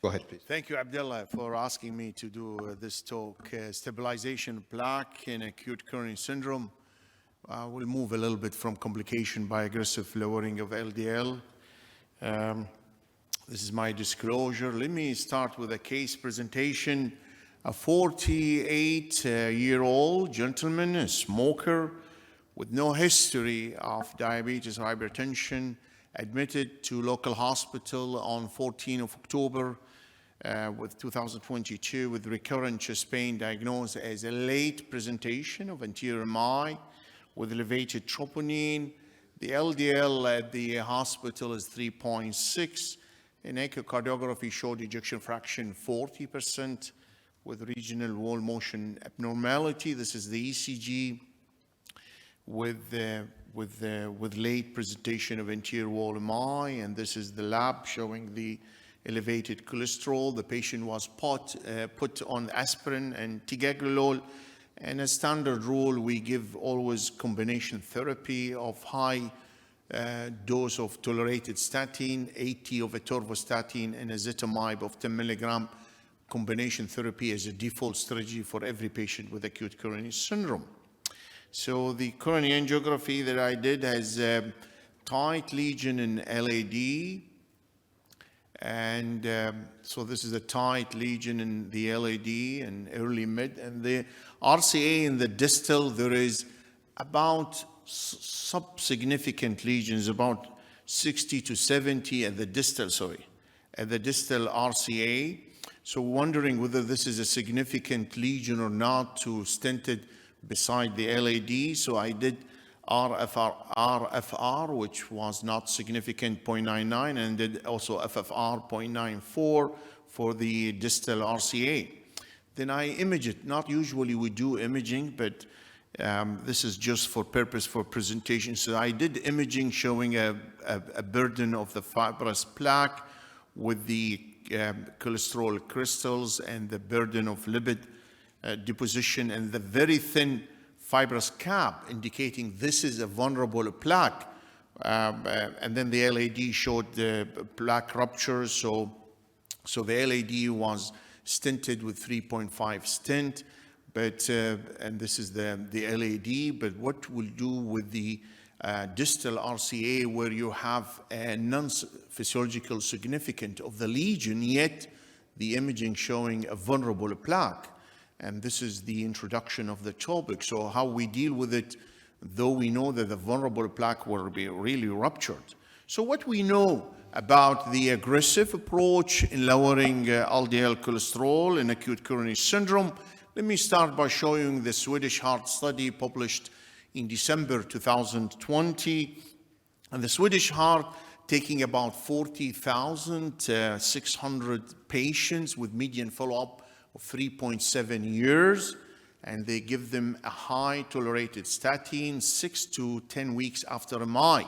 Go ahead, please. Thank you, Abdullah, for asking me to do this talk. Stabilization plaque in acute coronary syndrome. We'll move a little bit from complication by aggressive lowering of LDL. This is my disclosure. Let me start with a case presentation. A 48-year-old gentleman, a smoker, with no history of diabetes or hypertension, admitted to local hospital on 14th of October with 2022 with recurrent chest pain diagnosed as a late presentation of anterior MI with elevated troponin. The LDL at the hospital is 3.6. An echocardiography showed ejection fraction 40% with regional wall motion abnormality. This is the ECG with late presentation of anterior wall MI, and this is the lab showing the elevated cholesterol. The patient was put on aspirin and ticagrelol, and as standard rule, we give always combination therapy of high dose of tolerated statin, 80 of atorvastatin, and ezetimibe of 10 milligram combination therapy as a default strategy for every patient with acute coronary syndrome. So the coronary angiography that I did has a tight lesion in LAD, and so this is a tight lesion in the LAD and early mid, and the RCA in the distal, there is about sub-significant lesions, about 60 to 70 at the distal, at the distal RCA. So wondering whether this is a significant lesion or not to stented beside the LAD. So I did RFR, which was not significant, 0.99, and did also FFR, 0.94 for the distal RCA. Then I image it. Not usually we do imaging, but this is just for purpose for presentation. So I did imaging showing a burden of the fibrous plaque with the cholesterol crystals and the burden of lipid deposition and the very thin fibrous cap indicating this is a vulnerable plaque. And then the LAD showed the plaque ruptures. So the LAD was stented with 3.5 stent, but and this is the LAD. But what we'll do with the distal RCA, where you have a non-physiological significance of the lesion, yet the imaging showing a vulnerable plaque. And this is the introduction of the topic. So how we deal with it, though we know that the vulnerable plaque will be really ruptured. So what we know about the aggressive approach in lowering LDL cholesterol in acute coronary syndrome, let me start by showing the Swedish heart study published in December 2020. And the Swedish heart taking about 40,600 patients with median follow-up of 3.7 years, and they give them a high tolerated statin 6 to 10 weeks after MI.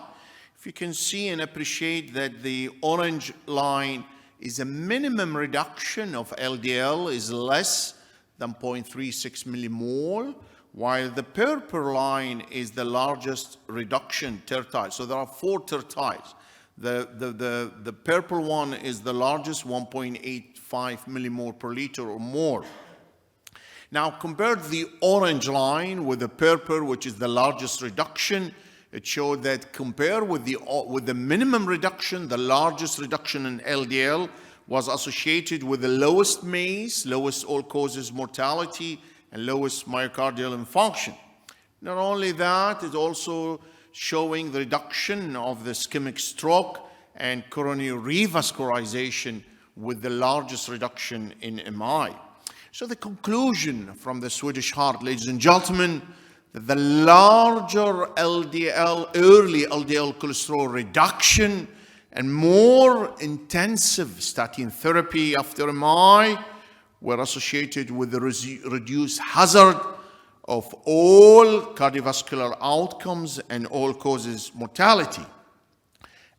If you can see and appreciate that the orange line is a minimum reduction of LDL is less than 0.36 millimole, while the purple line is the largest reduction tertile. So there are 4 tertiles. The purple one is the largest, 1.85 millimole per liter or more. Now compare the orange line with the purple, which is the largest reduction. It showed that compared with the minimum reduction, the largest reduction in LDL was associated with the lowest MACE, lowest all-causes mortality, and lowest myocardial infarction. Not only that, it's also showing the reduction of the ischemic stroke and coronary revascularization with the largest reduction in MI. So the conclusion from the Swedish heart, ladies and gentlemen, that the larger LDL, early LDL cholesterol reduction and more intensive statin therapy after MI were associated with the reduced hazard of all cardiovascular outcomes and all causes mortality.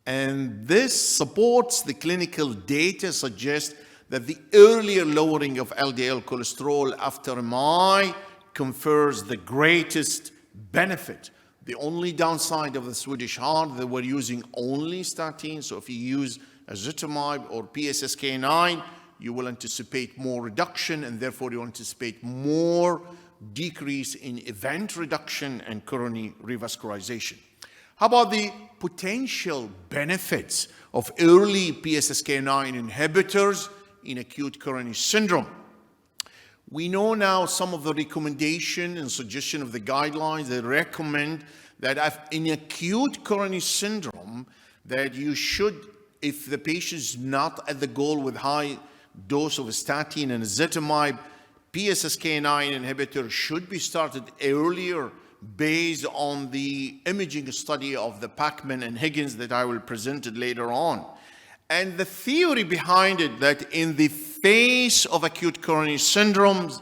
And this supports the clinical data suggest that the earlier lowering of LDL cholesterol after MI confers the greatest benefit. The only downside of the Swedish heart, they were using only statins. So if you use ezetimibe or PCSK9, you will anticipate more reduction, and therefore you anticipate more decrease in event reduction and coronary revascularization. How about the potential benefits of early PCSK9 inhibitors in acute coronary syndrome? We know now some of the recommendation and suggestion of the guidelines that recommend that in acute coronary syndrome, that you should, if the patient is not at the goal with high dose of statin and ezetimibe, PCSK9 inhibitor should be started earlier based on the imaging study of the Pacman and Higgins that I will present it later on. And the theory behind it, that in the face of acute coronary syndromes,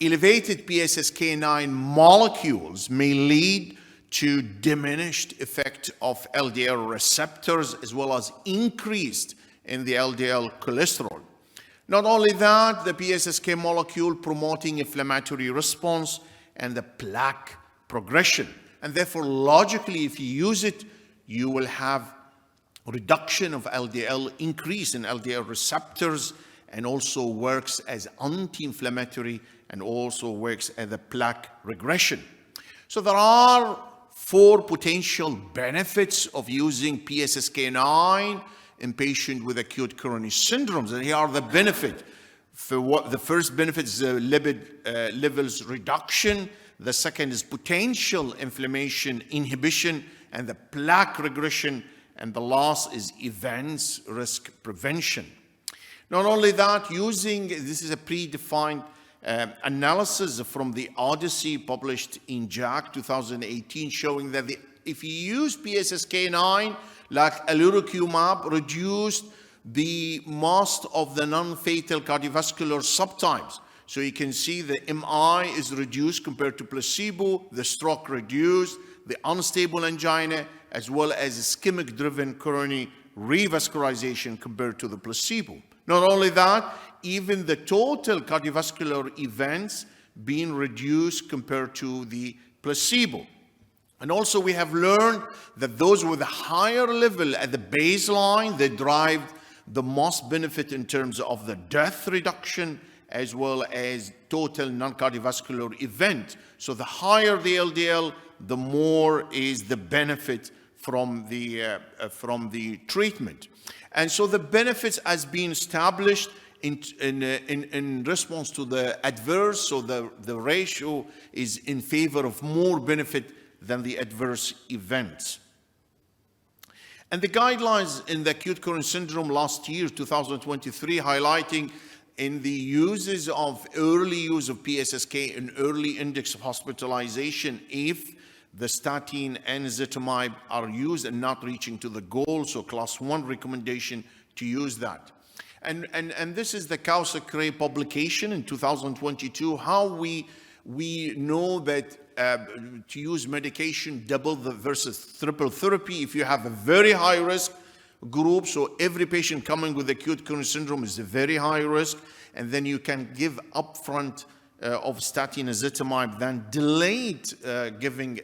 elevated PCSK9 molecules may lead to diminished effect of LDL receptors as well as increased in the LDL cholesterol. Not only that, the PCSK molecule promoting inflammatory response and the plaque progression. And therefore, logically, if you use it, you will have reduction of LDL, increase in LDL receptors, and also works as anti-inflammatory and also works as a plaque regression. So there are 4 potential benefits of using PCSK9 in patients with acute coronary syndromes. And here are the benefits. The first benefit is lipid levels reduction. The second is potential inflammation inhibition and the plaque regression. And the last is events risk prevention. Not only that, this is a predefined analysis from the Odyssey published in JACC 2018 showing that if you use PCSK9 like alirocumab, reduced the most of the non-fatal cardiovascular subtypes. So you can see the MI is reduced compared to placebo, the stroke reduced, the unstable angina, as well as ischemic-driven coronary revascularization compared to the placebo. Not only that, even the total cardiovascular events being reduced compared to the placebo. And also we have learned that those with a higher level at the baseline, they derived the most benefit in terms of the death reduction as well as total non-cardiovascular event. So the higher the LDL, the more is the benefit from the treatment. And so the benefits has been established in response to the adverse, so the ratio is in favor of more benefit than the adverse events. And the guidelines in the acute coronary syndrome last year, 2023, highlighting in the uses of early use of PCSK and early index of hospitalization if the statin and ezetimibe are used and not reaching to the goal, so class 1 recommendation to use that. And this is the Causa-Cray publication in 2022, how we know that to use medication double versus triple therapy if you have a very high risk group. So every patient coming with acute coronary syndrome is a very high risk, and then you can give upfront of statin ezetimibe, then delayed giving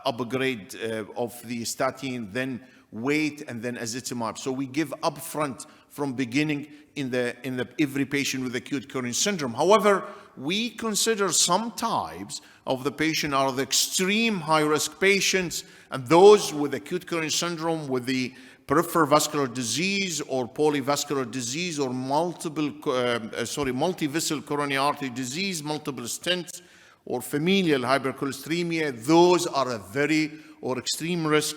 upgrade of the statin, then wait, and then ezetimibe. So we give upfront from beginning in every patient with acute coronary syndrome. However, we consider some types of the patient are the extreme high-risk patients, and those with acute coronary syndrome with the peripheral vascular disease or polyvascular disease or multivessel coronary artery disease, multiple stents, or familial hypercholesteremia. Those are a very or extreme risk,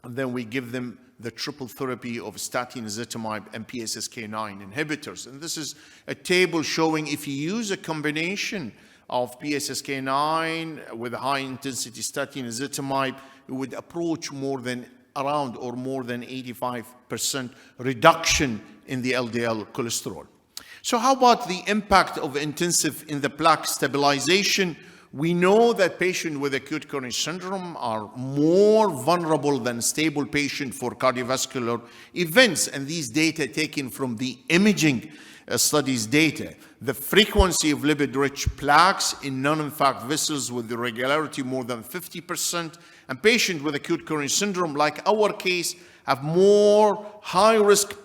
and then we give them the triple therapy of statin, ezetimibe, and PCSK9 inhibitors. And this is a table showing if you use a combination of PCSK9 with high-intensity statin, ezetimibe, it would approach more than 85% reduction in the LDL cholesterol. So how about the impact of intensive in the plaque stabilization? We know that patients with acute coronary syndrome are more vulnerable than stable patients for cardiovascular events, and these data taken from the imaging studies data. The frequency of lipid-rich plaques in non-infarct vessels with irregularity more than 50%, and patients with acute coronary syndrome, like our case, have more high-risk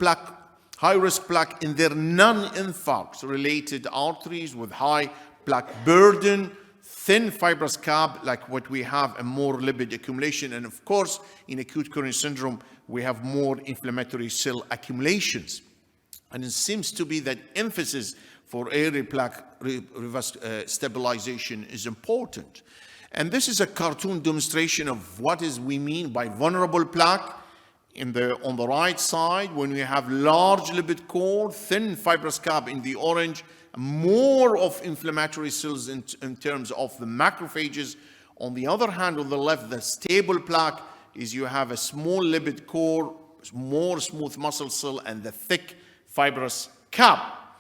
high-risk plaque in their non-infarct-related arteries with high plaque burden, thin fibrous cap, like what we have, and more lipid accumulation. And of course, in acute coronary syndrome, we have more inflammatory cell accumulations. And it seems to be that emphasis for airway plaque stabilization is important. And this is a cartoon demonstration of what we mean by vulnerable plaque. On the right side, when we have large lipid core, thin fibrous cap in the orange, more of inflammatory cells in terms of the macrophages. On the other hand, on the left, the stable plaque is you have a small lipid core, more smooth muscle cell, and the thick fibrous cap.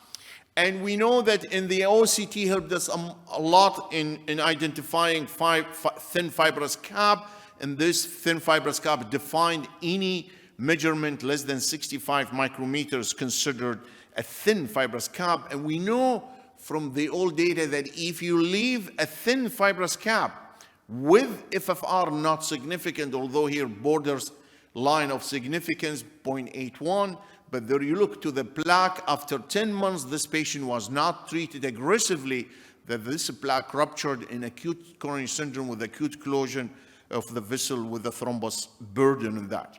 And we know that in the OCT helped us a lot in identifying thin fibrous cap. And this thin fibrous cap defined any measurement less than 65 micrometers considered a thin fibrous cap. And we know from the old data that if you leave a thin fibrous cap with FFR not significant, although here borders line of significance 0.81, but there you look to the plaque, after 10 months, this patient was not treated aggressively, that this plaque ruptured in acute coronary syndrome with acute closure of the vessel with the thrombus burden in that.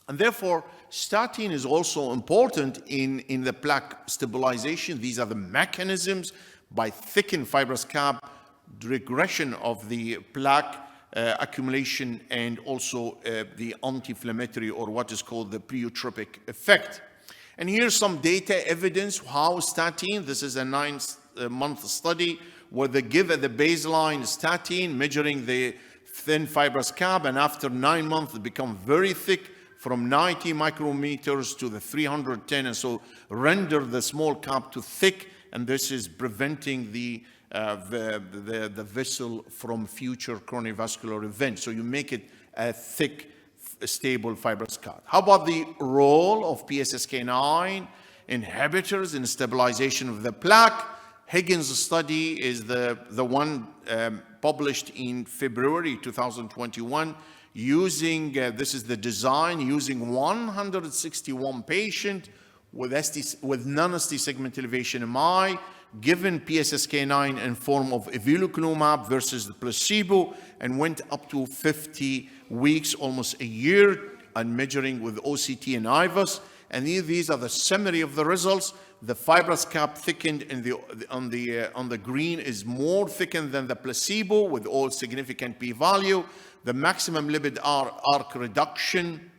And therefore, statin is also important in the plaque stabilization. These are the mechanisms by thickened fibrous cap, regression of the plaque accumulation, and also the anti-inflammatory, or what is called the pleiotropic effect. And here's some data evidence how statin, this is a 9-month study, where they give at the baseline statin, measuring the thin fibrous cap, and after 9 months it become very thick, from 90 micrometers to the 310, and so render the small cap to thick, and this is preventing the vessel from future coronary vascular events. So you make it a thick, stable fibrous cap. How about the role of PCSK9 inhibitors in stabilization of the plaque? Higgins' study is the one published in February 2021, using, this is the design, using 161 patients with non-ST segment elevation MI, given PCSK9 in form of evolocumab versus the placebo, and went up to 50 weeks, almost a year, and measuring with OCT and IVUS. And these are the summary of the results. The fibrous cap thickened on the green is more thickened than the placebo with all significant p-value. The maximum lipid arc reduction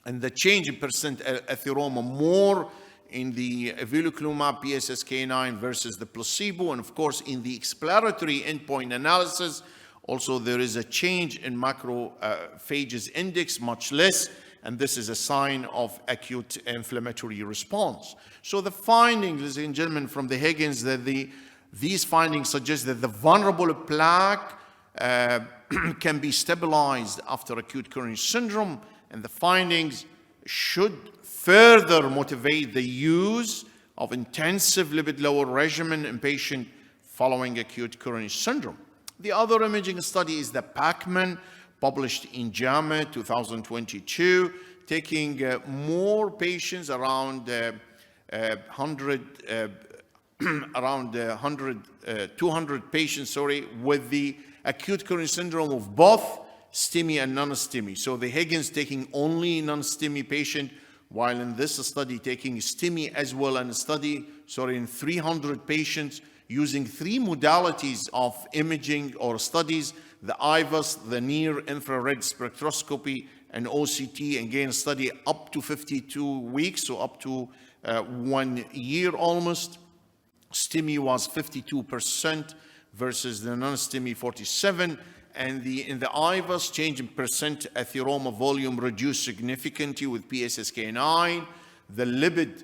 and the change in percent atheroma more in the evolocumab PCSK9 versus the placebo. And of course, in the exploratory endpoint analysis, also there is a change in macrophages index, much less, and this is a sign of acute inflammatory response. So the findings, ladies and gentlemen, from the Higgins, that these findings suggest that the vulnerable plaque can be stabilized after acute coronary syndrome, and the findings should further motivate the use of intensive lipid-lower regimen in patients following acute coronary syndrome. The other imaging study is the PLAQUE, published in JAMA 2022, taking more patients, around 200 patients, with the acute coronary syndrome of both STEMI and non-STEMI. So the Higgins taking only non-STEMI patient, while in this study taking STEMI as well, and in 300 patients using 3 modalities of imaging or studies: the IVUS, the near-infrared spectroscopy, and OCT. Again, study up to 52 weeks, so up to 1 year almost. STEMI was 52% versus the non-STEMI 47%. And in the IVUS, change in percent atheroma volume reduced significantly with PCSK9. The lipid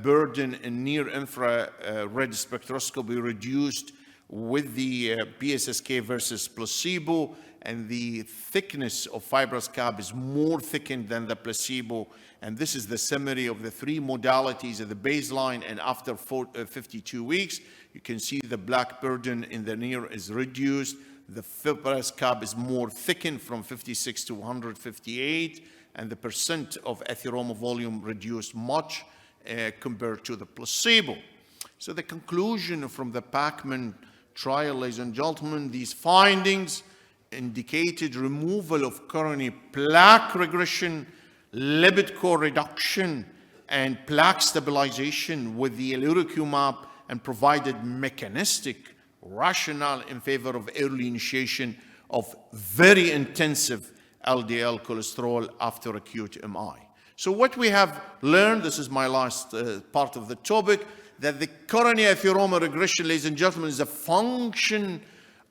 burden in near-infrared spectroscopy reduced with the PCSK versus placebo, and the thickness of fibrous cap is more thickened than the placebo. And this is the summary of the 3 modalities at the baseline and after 52 weeks. You can see the black burden in the near is reduced. The fibrous cap is more thickened from 56 to 158, and the percent of atheroma volume reduced much, compared to the placebo. So the conclusion from the PLAQUE trial, ladies and gentlemen, these findings indicated removal of coronary plaque regression, lipid core reduction, and plaque stabilization with the alirocumab, and provided mechanistic rationale in favor of early initiation of very intensive LDL cholesterol after acute MI. So what we have learned, this is my last part of the topic, that the coronary atheroma regression, ladies and gentlemen, is a function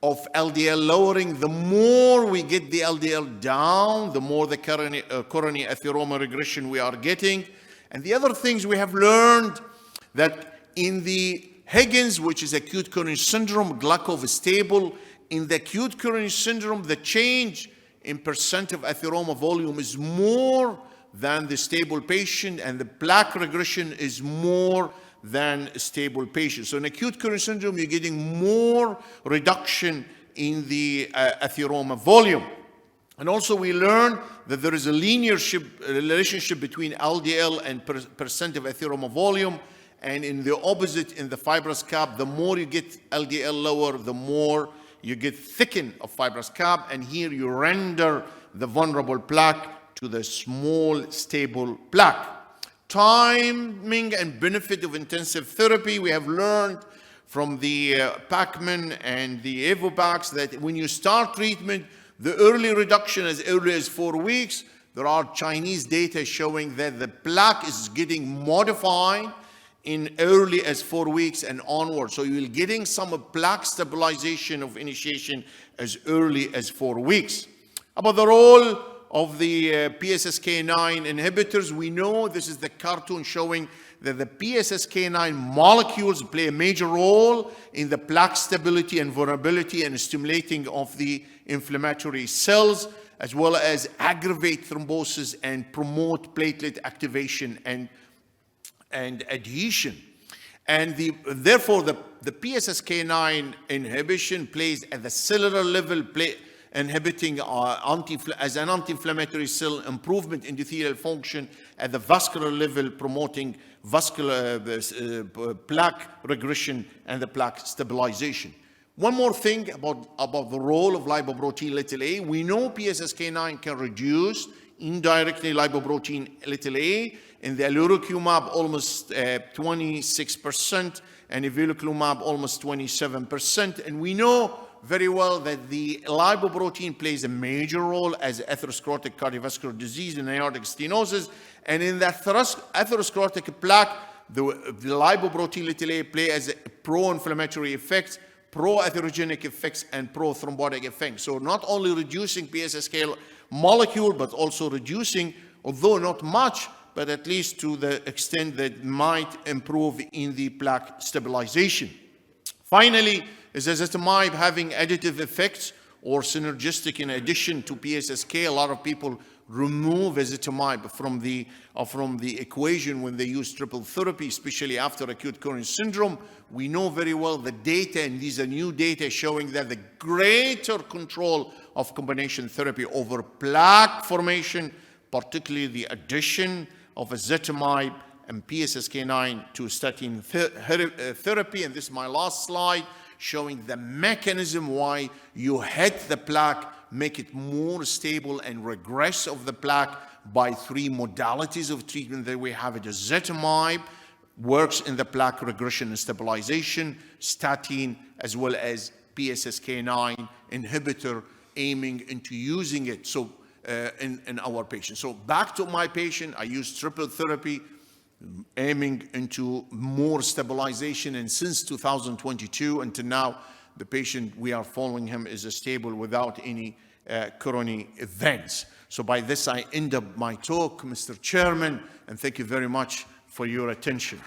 of LDL lowering. The more we get the LDL down, the more the coronary atheroma regression we are getting. And the other things we have learned, that in the Higgins, which is acute coronary syndrome, Gluckov is stable. In the acute coronary syndrome, the change in percent of atheroma volume is more than the stable patient, and the plaque regression is more than a stable patient. So in acute coronary syndrome, you're getting more reduction in the atheroma volume. And also we learned that there is a linear relationship between LDL and percent of atheroma volume, and in the opposite, in the fibrous cap, the more you get LDL lower, the more you get thickening of fibrous cap, and here you render the vulnerable plaque to the small stable plaque. Timing and benefit of intensive therapy, we have learned from the PLAQUE and the Evobax that when you start treatment, the early reduction as early as 4 weeks. There are Chinese data showing that the plaque is getting modified in early as 4 weeks and onward. So you're getting some plaque stabilization of initiation as early as 4 weeks. About the role of the PCSK9 inhibitors, we know this is the cartoon showing that the PCSK9 molecules play a major role in the plaque stability and vulnerability and stimulating of the inflammatory cells, as well as aggravate thrombosis and promote platelet activation and adhesion. And therefore, the PCSK9 inhibition plays at the cellular level, inhibiting as an anti-inflammatory cell improvement in endothelial function, at the vascular level, promoting vascular plaque regression and the plaque stabilization. One more thing about the role of lipoprotein little a. We know PCSK9 can reduce indirectly lipoprotein little a. In the alirocumab, almost 26%, and evolocumab, almost 27%. And we know very well that the lipoprotein plays a major role as atherosclerotic cardiovascular disease and aortic stenosis. And in the atherosclerotic plaque, the lipoprotein little a play as a pro-inflammatory effects, pro-atherogenic effects, and pro-thrombotic effects. So not only reducing PCSK molecule, but also reducing, although not much, but at least to the extent that might improve in the plaque stabilization. Finally, is ezetimibe having additive effects or synergistic in addition to PCSK? A lot of people remove ezetimibe from the equation when they use triple therapy, especially after acute coronary syndrome. We know very well the data, and these are new data showing that the greater control of combination therapy over plaque formation, particularly the addition of ezetimibe and PCSK9 to statin therapy. And this is my last slide, showing the mechanism why you hit the plaque, make it more stable and regress of the plaque by 3 modalities of treatment that we have. Ezetimibe works in the plaque regression and stabilization, statin, as well as PCSK9 inhibitor, aiming into using it in our patients. So back to my patient, I use triple therapy, aiming into more stabilization, and since 2022 until now, the patient, we are following him, is stable without any coronary events. So by this, I end up my talk, Mr. Chairman, and thank you very much for your attention.